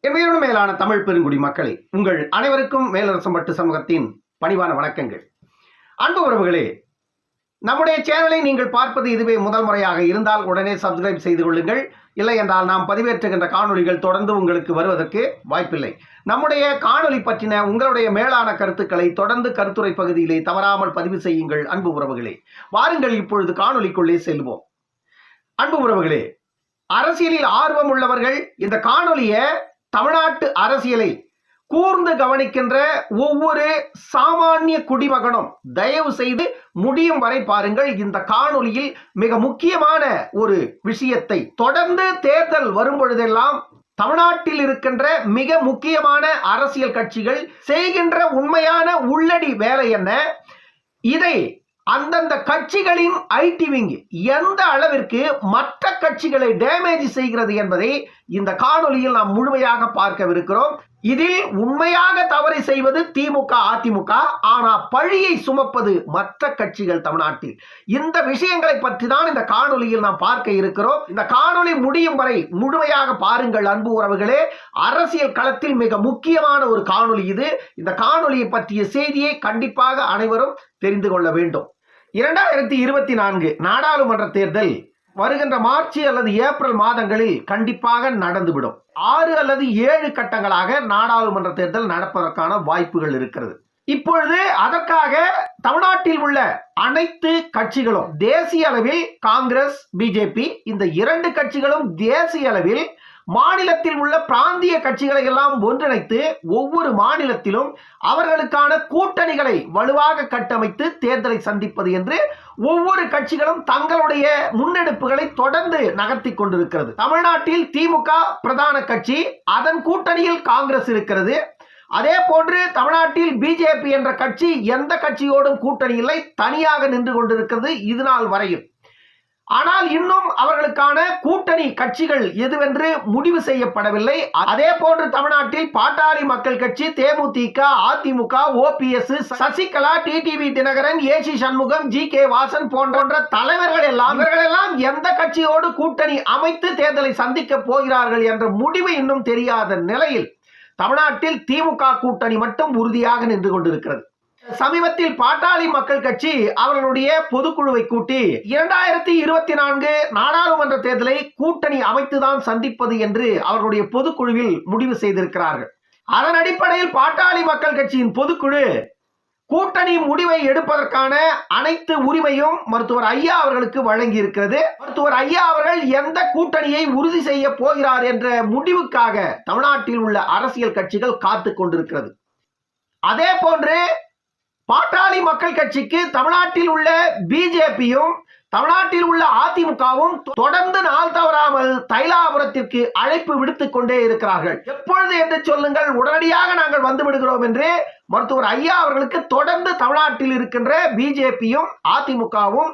என் மேலான தமிழ் பெருங்குடி மக்களே, உங்கள் அனைவருக்கும் மேலரசம்பட்டு சமூகத்தின் பணிவான வணக்கங்கள். அன்பு உறவுகளே, நம்முடைய சேனலை நீங்கள் பார்ப்பது இதுவே முதல் முறையாக இருந்தால் உடனே சப்ஸ்கிரைப் செய்து கொள்ளுங்கள். இல்லை என்றால் நாம் பதிவேற்றுகின்ற காணொலிகள் தொடர்ந்து உங்களுக்கு வருவதற்கு வாய்ப்பில்லை. நம்முடைய காணொலி பற்றின உங்களுடைய மேலான கருத்துக்களை தொடர்ந்து கருத்துரை பகுதியிலே தவறாமல் பதிவு செய்யுங்கள். அன்பு உறவுகளே, வாருங்கள் இப்பொழுது காணொலிக்குள்ளே செல்வோம். அன்பு உறவுகளே, அரசியலில் ஆர்வம் உள்ளவர்கள் இந்த காணொலியை தமிழ்நாட்டு அரசியலை கூர்ந்து கவனிக்கின்ற ஒவ்வொரு சாமானிய குடிமகனும் தயவு செய்து முடியும் வரை பாருங்கள். இந்த காணொலியில் மிக முக்கியமான ஒரு விஷயத்தை, தொடர்ந்து தேர்தல் வரும் பொழுதெல்லாம் தமிழ்நாட்டில் இருக்கின்ற மிக முக்கியமான அரசியல் கட்சிகள் செய்கின்ற உண்மையான உள்ளடி வேலை என்ன, இதை அந்தந்த கட்சிகளின் ஐடி விங் எந்த அளவிற்கு மற்ற கட்சிகளை டேமேஜ் செய்கிறது என்பதை இந்த காணொலியில் நாம் முழுமையாக பார்க்கவிருக்கிறோம். இதில் உண்மையாக தவறு செய்வது திமுக, அதிமுக, ஆனால் பழியை சுமப்பது மற்ற கட்சிகள் தமிழ்நாட்டில். இந்த விஷயங்களை பற்றி தான் இந்த காணொலியில் நாம் பார்க்க இருக்கிறோம். இந்த காணொலி முடியும் வரை முழுமையாக பாருங்கள். அன்பு உறவுகளே, அரசியல் களத்தில் மிக முக்கியமான ஒரு காணொலி இது. இந்த காணொலியை பற்றிய செய்தியை கண்டிப்பாக அனைவரும் தெரிந்து கொள்ள வேண்டும். 2024 நாடாளுமன்ற தேர்தல் வருகின்ற மார்ச் அல்லது ஏப்ரல் மாதங்களில் கண்டிப்பாக நடந்துவிடும். 6 அல்லது 7 கட்டங்களாக நாடாளுமன்ற தேர்தல் நடப்பதற்கான வாய்ப்புகள் இருக்கிறது. இப்பொழுது அதற்காக தமிழ்நாட்டில் உள்ள அனைத்து கட்சிகளும் தேசிய அளவில் காங்கிரஸ், பிஜேபி, இந்த 2 கட்சிகளும் தேசிய அளவில் மாநிலத்தில் உள்ள பிராந்திய கட்சிகளை எல்லாம் ஒன்றிணைத்து ஒவ்வொரு மாநிலத்திலும் அவர்களுக்கான கூட்டணிகளை வலுவாக கட்டமைத்து தேர்தலை சந்திப்பது என்று ஒவ்வொரு கட்சிகளும் தங்களுடைய முன்னெடுப்புகளை தொடர்ந்து நகர்த்தி கொண்டிருக்கிறது. தமிழ்நாட்டில் திமுக பிரதான கட்சி, அதன் கூட்டணியில் காங்கிரஸ் இருக்கிறது. அதே போன்று தமிழ்நாட்டில் பிஜேபி என்ற கட்சி எந்த கட்சியோடும் கூட்டணி இல்லை, தனியாக நின்று கொண்டிருக்கிறது இது நாள் வரையில். ஆனால் இன்னும் அவர்களுக்கான கூட்டணி கட்சிகள் எதுவென்று முடிவு செய்யப்படவில்லை. அதே போன்று தமிழ்நாட்டில் பாட்டாளி மக்கள் கட்சி, தேமுதிக, அதிமுக, ஓபிஎஸ், சசிகலா, டிடிவி தினகரன், ஏசி சண்முகம், ஜி.கே. வாசன் போன்ற தலைவர்கள் எல்லாம் எந்த கட்சியோடு கூட்டணி அமைத்து தேர்தலை சந்திக்க போகிறார்கள் என்ற முடிவு இன்னும் தெரியாத நிலையில் தமிழ்நாட்டில் திமுக கூட்டணி மட்டும் உறுதியாக நின்று கொண்டிருக்கிறது. சமீபத்தில் பாட்டாளி மக்கள் கட்சி அவர்களுடைய பொதுக்குழுவை கூட்டி 2024 நாடாளுமன்ற தேர்தலை கூட்டணி அமைத்துதான் சந்திப்பது என்று அவர்களுடைய பொதுக்குழுவில் முடிவு செய்திருக்கிறார்கள். அதன் அடிப்படையில் பாட்டாளி மக்கள் கட்சியின் பொதுக்குழு கூட்டணி முடிவை எடுப்பதற்கான அனைத்து உரிமையும் மருத்துவர் ஐயா அவர்களுக்கு வழங்கி இருக்கிறது. மருத்துவர் ஐயா அவர்கள் எந்த கூட்டணியை உறுதி செய்ய போகிறார் என்ற முடிவுக்காக தமிழ்நாட்டில் உள்ள அரசியல் கட்சிகள் காத்துக் கொண்டிருக்கிறது. அதே போன்று பாட்டாளி மக்கள் கட்சிக்கு தமிழ்நாட்டில் உள்ள பிஜேபியும் தமிழ்நாட்டில் உள்ள அதிமுகவும் தொடர்ந்து நாள் தவறாமல் தைலாபுரத்திற்கு அழைப்பு விடுத்துக் கொண்டே இருக்கிறார்கள். எப்பொழுது என்று சொல்லுங்கள், உடனடியாக நாங்கள் வந்து விடுகிறோம் என்று மருத்துவர் ஐயா அவர்களுக்கு தொடர்ந்து தமிழ்நாட்டில் இருக்கின்ற பிஜேபியும் அதிமுகவும்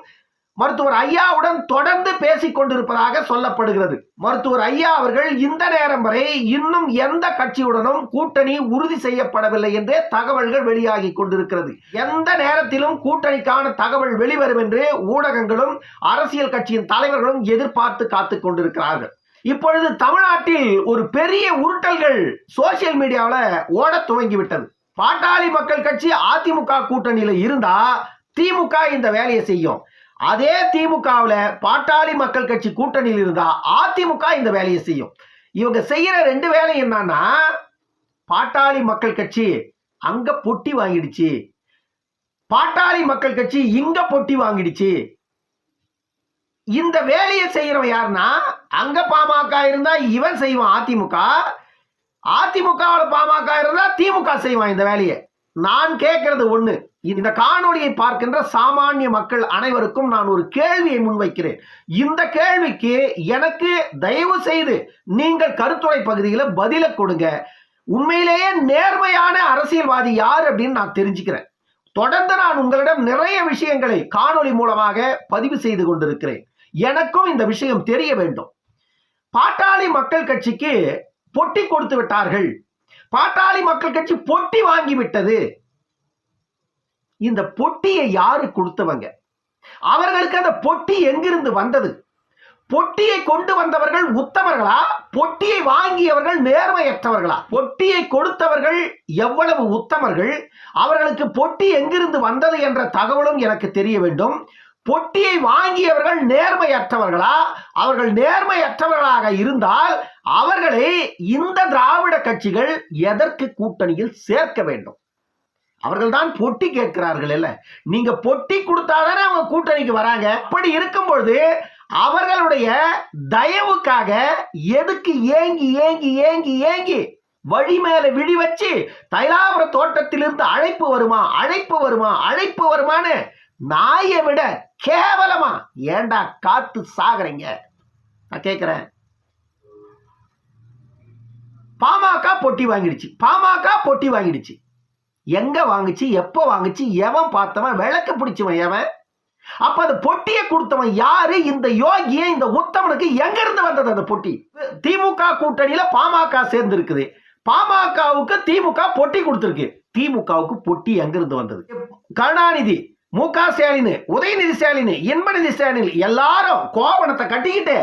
மருத்துவர் ஐயாவுடன் தொடர்ந்து பேசிக் கொண்டிருப்பதாக சொல்லப்படுகிறது. மருத்துவர் ஐயா அவர்கள் இந்த நேரம் வரை இன்னும் எந்த கட்சியுடனும் கூட்டணி உறுதி செய்யப்படவில்லை என்றே தகவல்கள் வெளியாகி கொண்டிருக்கிறது. எந்த நேரத்திலும் கூட்டணிக்கான தகவல் வெளிவரும் என்று ஊடகங்களும் அரசியல் கட்சியின் தலைவர்களும் எதிர்பார்த்து காத்துக் கொண்டிருக்கிறார்கள். இப்பொழுது தமிழ்நாட்டில் ஒரு பெரிய உருட்டல்கள் சோசியல் மீடியாவில் ஓட துவங்கிவிட்டது. பாட்டாளி மக்கள் கட்சி அதிமுக கூட்டணியில் இருந்தா திமுக இந்த வேலையை செய்யும். அதே திமுகவில் பாட்டாளி மக்கள் கட்சி கூட்டணியில் இருந்தா அதிமுக இந்த வேலையை செய்யும். இவங்க செய்யற 2 வேலை என்னன்னா, பாட்டாளி மக்கள் கட்சி அங்க பொட்டி வாங்கிடுச்சு, பாட்டாளி மக்கள் கட்சி இங்க பொட்டி வாங்கிடுச்சு. இந்த வேலையை செய்யறவன் யாருன்னா, அங்க பாமக இருந்தா இவன் செய்வான் அதிமுக, அதிமுகவில் பாமக இருந்தா திமுக செய்வான் இந்த வேலையை. நான் கேட்கிறது ஒண்ணு, இந்த காணொலியை பார்க்கின்ற சாமானிய மக்கள் அனைவருக்கும் நான் ஒரு கேள்வியை முன்வைக்கிறேன். இந்த கேள்விக்கு எனக்கு தயவு செய்து நீங்கள் கருத்துரை பகுதியில் பதில கொடுங்க. உண்மையிலேயே நேர்மையான அரசியல்வாதி யார் அப்படின்னு நான் தெரிஞ்சுக்கிறேன். தொடர்ந்து நான் உங்களிடம் நிறைய விஷயங்களை காணொலி மூலமாக பதிவு செய்து கொண்டிருக்கிறேன். எனக்கும் இந்த விஷயம் தெரிய வேண்டும். பாட்டாளி மக்கள் கட்சிக்கு பொட்டி கொடுத்து விட்டார்கள், பாட்டாளி மக்கள் கட்சி பொட்டி வாங்கிவிட்டது. இந்த பொட்டியை யாரு கொடுத்தவங்க? அவர்களுக்கு அந்த பொட்டி எங்கிருந்து வந்தது? பொட்டியை கொண்டு வந்தவர்கள் உத்தமர்களா, பொட்டியை வாங்கியவர்கள் நேர்மையற்றவர்களா? பொட்டியை கொடுத்தவர்கள் எவ்வளவு உத்தமர்கள், அவர்களுக்கு பொட்டி எங்கிருந்து வந்தது என்ற தகவலும் எனக்கு தெரிய வேண்டும். பொட்டியை வாங்கியவர்கள் நேர்மையற்றவர்களா? அவர்கள் நேர்மையற்றவர்களாக இருந்தால் அவர்களை இந்த திராவிட கட்சிகள் எதற்கு கூட்டணியில் சேர்க்க வேண்டும்? அவர்கள் தான் பொட்டி கேட்கிறார்கள். இல்ல, நீங்க பொட்டி கொடுத்தாதானே அவங்க கூட்டணிக்கு வராங்க. அப்படி இருக்கும் பொழுது அவர்களுடைய தயவுக்காக எதுக்கு ஏங்கி ஏங்கி ஏங்கி ஏங்கி வழி மேல விழி வச்சு தைலாபுர தோட்டத்திலிருந்து அழைப்பு வருமா, அழைப்பு வருமா, அழைப்பு வருமானு நாயை விட கேவலமா ஏண்டா காத்து சாகுறீங்க? நான் கேட்கிறேன். பாமக பொட்டி வாங்கிடுச்சு, பாமக பொட்டி வாங்கிடுச்சு. எங்க வாங்குச்சு, எப்ப வாங்குச்சு, எவன் பார்த்தவன், விளக்கு பிடிச்சவன் எவன்? அப்ப அந்த பொட்டியை கொடுத்தவன் யாரு? இந்த யோகிய, இந்த உத்தமனுக்கு எங்க இருந்து வந்தது அந்த பொட்டி? திமுக கூட்டணியில பாமக சேர்ந்து இருக்குது. பாமகவுக்கு திமுக பொட்டி கொடுத்திருக்கு. திமுகவுக்கு பொட்டி எங்க இருந்து வந்தது? கருணாநிதி, மு.க. ஸ்டாலின், உதயநிதி ஸ்டாலின், இன்பநிதி ஸ்டாலின் எல்லாரும் கோவணத்தை கட்டிக்கிட்டு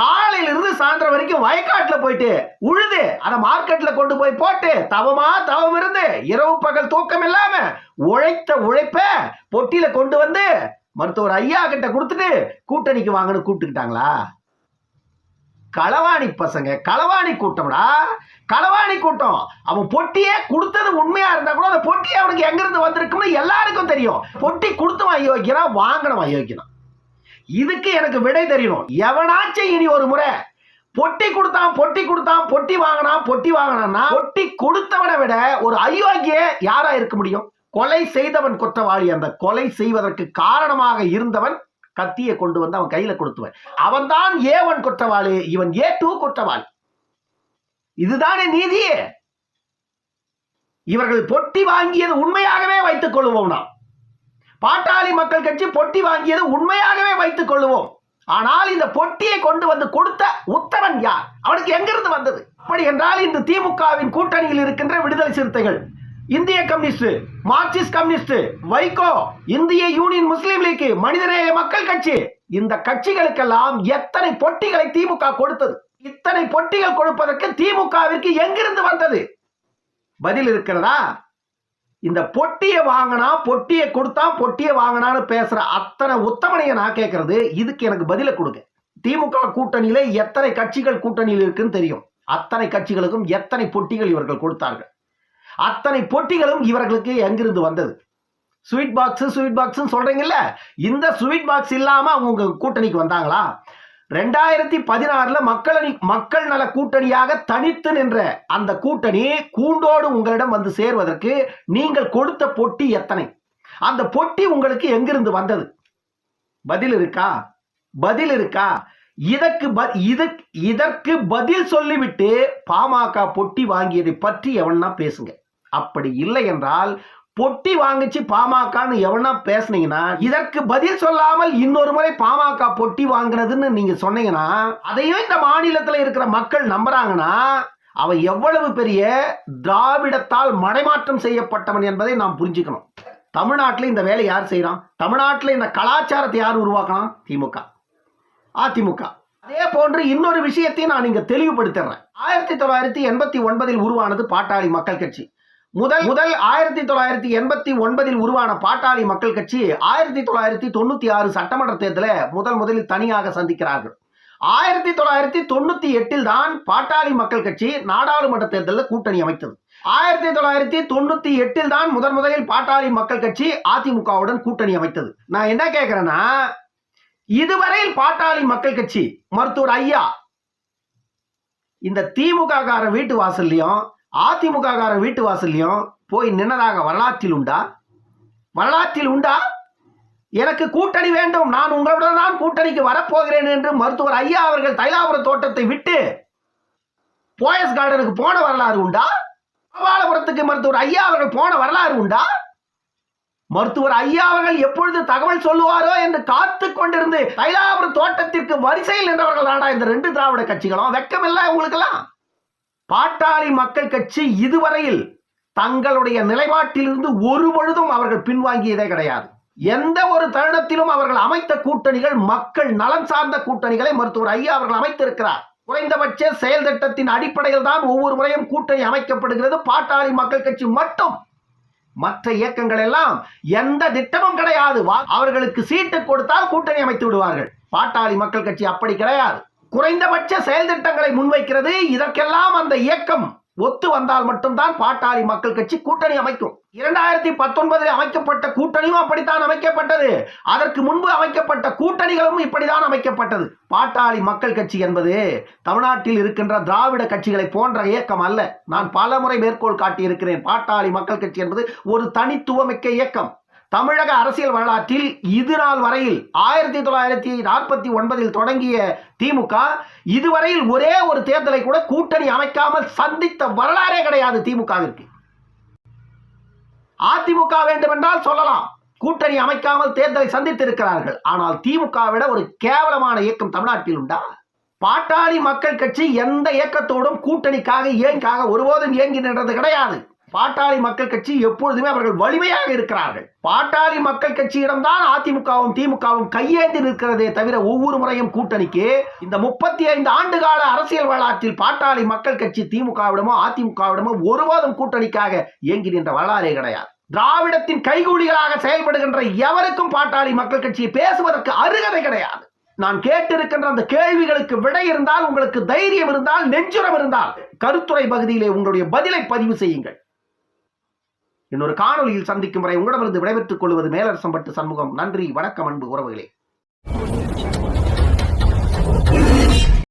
காலையில இருந்து சாயந்தரம் வரைக்கும் வயக்காட்டுல போயிட்டு உழுது அதை மார்க்கெட்ல கொண்டு போய் போட்டு தவமா தவம் இருந்து இரவு பகல் தூக்கம் இல்லாம உழைத்த உழைப்ப பொட்டியில கொண்டு வந்து மருத்துவர் ஐயா கிட்ட கொடுத்துட்டு கூட்டணிக்கு வாங்கன்னு கூப்பிட்டுக்கிட்டாங்களா? களவாணி பசங்க, களவாணி கூட்டம்டா, களவாணி கூட்டம். அவன் பொட்டியே கொடுத்தது உண்மையா இருந்தா கூட அந்த பொட்டியை அவனுக்கு எங்க இருந்து வந்திருக்குன்னு எல்லாருக்கும் தெரியும். பொட்டி கொடுத்தவன் அயோக்கியனா, வாங்கினவன் அயோக்கியனா? இதுக்கு எனக்கு விடை தெரியணும். எவனாச்சும் இனி ஒரு முறை பொட்டி கொடுத்தான், பொட்டி கொடுத்தான், பொட்டி வாங்கினான், பொட்டி வாங்கினான்னா பொட்டி கொடுத்தவனை விட ஒரு அயோக்கிய யாரா இருக்க முடியும்? கொலை செய்தவன் குற்றவாளி. அந்த கொலை செய்வதற்கு காரணமாக இருந்தவன் கத்தியை கொண்டு வந்து அவன் கையில கொடுத்துவன். அவன் தான் A1 குற்றவாளி, இவன் A2 குற்றவாளி. இதுதானே நீதியே? இவர்கள் பொட்டி வாங்கியது உண்மையாகவே வைத்துக் கொள்வோம். நாம் பாட்டாளி மக்கள் கட்சி பொட்டி வாங்கியது உண்மையாகவே வைத்துக் கொள்வோம். ஆனால் இந்த பொட்டியை கொண்டு வந்து கொடுத்த உத்தமன் யார்? அவனுக்கு எங்கிருந்து வந்தது? அப்படி என்றால் இந்த திமுகவின் கூட்டணியில் இருக்கின்ற விடுதலை சிறுத்தைகள், இந்திய கம்யூனிஸ்ட், மார்க்சிஸ்ட் கம்யூனிஸ்ட், வைகோ, இந்திய யூனியன் முஸ்லீம் லீக், மனிதநேய மக்கள் கட்சி, இந்த கட்சிகளுக்கெல்லாம் எத்தனை பொட்டிகளை திமுக கொடுத்தது? இத்தனை பொட்டிகள் கொடுப்பதற்கு திமுகவிற்கு எங்கிருந்து வந்தது? பதில் இருக்கிறதா? இந்த பொட்டியை வாங்கினா, பொட்டியை கொடுத்தா, பொட்டியை வாங்கினான்னு பேசுற அத்தனை உத்தமனைய நான் கேட்கறது, இதுக்கு எனக்கு பதில கொடுங்க. திமுக கூட்டணியில எத்தனை கட்சிகள் கூட்டணியில் இருக்குன்னு தெரியும். அத்தனை கட்சிகளுக்கும் எத்தனை பொட்டிகள் இவர்கள் கொடுத்தார்கள்? அத்தனை பொட்டிகளும் இவர்களுக்கு எங்கிருந்து வந்தது? ஸ்வீட் பாக்ஸ் சொல்றீங்கல்ல, இந்த ஸ்வீட் பாக்ஸ் இல்லாம அவங்க கூட்டணிக்கு வந்தாங்களா? 2016 மக்கள் நல கூட்டணியாக தனித்து நின்ற அந்த கூட்டணி கூண்டோடு உங்களிடம் வந்து சேர்வதற்கு நீங்கள் கொடுத்த பொட்டி எத்தனை? அந்த பொட்டி உங்களுக்கு எங்கிருந்து வந்தது? பதில் இருக்கா? பதில் இருக்கா? இதற்கு பதில் சொல்லிவிட்டு பாமக பொட்டி வாங்கியதை பற்றி எவனா பேசுங்க. அப்படி இல்லை என்றால் பொட்டி வாங்கிச்சு பாமகன்னு எவனா பேசுனீங்கன்னா, இதற்கு பதில் சொல்லாமல் இன்னொரு முறை பாமக பொட்டி வாங்கினதுன்னு நீங்க சொன்னீங்கன்னா, அதையும் இந்த மாநிலத்தில் இருக்கிற மக்கள் நம்புறாங்கன்னா, அவன் எவ்வளவு பெரிய திராவிடத்தால் மடைமாற்றம் செய்யப்பட்டவன் என்பதை நாம் புரிஞ்சுக்கணும். தமிழ்நாட்டில் இந்த வேலை யார் செய்யறான்? தமிழ்நாட்டில் இந்த கலாச்சாரத்தை யார் உருவாக்கலாம்? திமுக, அதிமுக. அதே போன்று இன்னொரு விஷயத்தையும் நான் இங்க தெளிவுபடுத்துறேன். 1989 உருவானது பாட்டாளி மக்கள் கட்சி. முதல் 1989 உருவான பாட்டாளி மக்கள் கட்சி 1996 சட்டமன்ற தேர்தலை முதலில் தனியாக சந்திக்கிறார்கள். 1998 தான் பாட்டாளி மக்கள் கட்சி நாடாளுமன்ற தேர்தலில் கூட்டணி அமைத்தது. 1998 தான் முதலில் பாட்டாளி மக்கள் கட்சி அதிமுகவுடன் கூட்டணி அமைத்தது. நான் என்ன கேட்கிறேன்னா, இதுவரையில் பாட்டாளி மக்கள் கட்சி மருத்துவர் ஐயா இந்த திமுக கார வீட்டு வாசல்லையும் அதிமுக கார வீட்டு வாசல்லையும் போய் நின்னதாக வரலாற்றில் உண்டா? வரலாற்றில் உண்டா? எனக்கு கூட்டணி வேண்டும், நான் உங்களுடன் தான் கூட்டணிக்கு வரப்போகிறேன் என்று மருத்துவர் ஐயா அவர்கள் தைலாபுர தோட்டத்தை விட்டு போயஸ் கார்டனுக்கு போன வரலாறு உண்டா? கோபாலபுரத்துக்கு மருத்துவர் ஐயா அவர்கள் போன வரலாறு உண்டா? மருத்துவர் ஐயா அவர்கள் எப்பொழுது தகவல் சொல்லுவாரோ என்று காத்து கொண்டிருந்து தைலாபுர தோட்டத்திற்கு வரிசையில் நின்றவர்கள் தாண்டா இந்த ரெண்டு திராவிட கட்சிகளும். வெக்கம் இல்லை உங்களுக்கெல்லாம்? பாட்டாளி மக்கள் கட்சி இதுவரையில் தங்களுடைய நிலைப்பாட்டிலிருந்து ஒரு பொழுதும் அவர்கள் பின்வாங்கியதே கிடையாது. எந்த ஒரு தருணத்திலும் அவர்கள் அமைத்த கூட்டணிகள் மக்கள் நலன் சார்ந்த கூட்டணிகளை மருத்துவர் ஐயா அவர்கள் அமைத்திருக்கிறார். குறைந்தபட்ச செயல் திட்டத்தின் அடிப்படையில் தான் ஒவ்வொரு முறையும் கூட்டணி அமைக்கப்படுகிறது. பாட்டாளி மக்கள் கட்சி மட்டும், மற்ற இயக்கங்கள் எல்லாம் எந்த திட்டமும் கிடையாது. அவர்களுக்கு சீட்டு கொடுத்தால் கூட்டணி அமைத்து விடுவார்கள். பாட்டாளி மக்கள் கட்சி அப்படி கிடையாது. குறைந்தபட்ச செயல் திட்டங்களை முன்வைக்கிறது. இதற்கெல்லாம் அந்த இயக்கம் ஒத்து வந்தால் மட்டும்தான் பாட்டாளி மக்கள் கட்சி கூட்டணி அமைக்கும். 2019 அமைக்கப்பட்ட கூட்டணியும் அப்படித்தான் அமைக்கப்பட்டது. அதற்கு முன்பு அமைக்கப்பட்ட கூட்டணிகளும் இப்படிதான் அமைக்கப்பட்டது. பாட்டாளி மக்கள் கட்சி என்பது தமிழ்நாட்டில் இருக்கின்ற திராவிட கட்சிகளை போன்ற இயக்கம் அல்ல. நான் பல முறை மேற்கோள் காட்டியிருக்கிறேன். பாட்டாளி மக்கள் கட்சி என்பது ஒரு தனித்துவமிக்க இயக்கம். தமிழக அரசியல் வரலாற்றில் இது நாள் வரையில் 1949 தொடங்கிய திமுக இதுவரையில் ஒரே ஒரு தேர்தலை கூட கூட்டணி அமைக்காமல் சந்தித்த வரலாறே கிடையாது திமுகவிற்கு. அதிமுக வேண்டுமென்றால் சொல்லலாம், கூட்டணி அமைக்காமல் தேர்தலை சந்தித்திருக்கிறார்கள். ஆனால் திமுகவிட ஒரு கேவலமான இயக்கம் தமிழ்நாட்டில் உண்டா? பாட்டாளி மக்கள் கட்சி எந்த இயக்கத்தோடும் கூட்டணிக்காக ஒருபோதும் இயங்கி நின்றது கிடையாது. பாட்டாளி மக்கள் கட்சி எப்பொழுதுமே அவர்கள் வலிமையாக இருக்கிறார்கள். பாட்டாளி மக்கள் கட்சியிடம்தான் அதிமுகவும் திமுகவும் கையேந்தி நிற்கிறதே தவிர ஒவ்வொரு முறையும் கூட்டணிக்கு இந்த 35 ஆண்டு கால அரசியல் வரலாற்றில் பாட்டாளி மக்கள் கட்சி திமுகவிடமோ அதிமுகவிடமோ ஒருபோதும் கூட்டணிக்காக இயங்கி நின்ற வரலாறே கிடையாது. திராவிடத்தின் கைகூலிகளாக செயல்படுகின்ற எவருக்கும் பாட்டாளி மக்கள் கட்சியை பேசுவதற்கு அருகதை கிடையாது. நான் கேட்டிருக்கின்ற அந்த கேள்விகளுக்கு விடை இருந்தால், உங்களுக்கு தைரியம் இருந்தால், நெஞ்சுரம் இருந்தால் கருத்துரை பகுதியிலே உங்களுடைய பதிலை பதிவு செய்யுங்கள். இன்னொரு காணொலியில் சந்திக்கும் வரை உங்களிடமிருந்து விடைபெற்றுக் கொள்வது மேலரசம்பட்டு சண்முகம். நன்றி, வணக்கம் அன்பு உறவுகளே.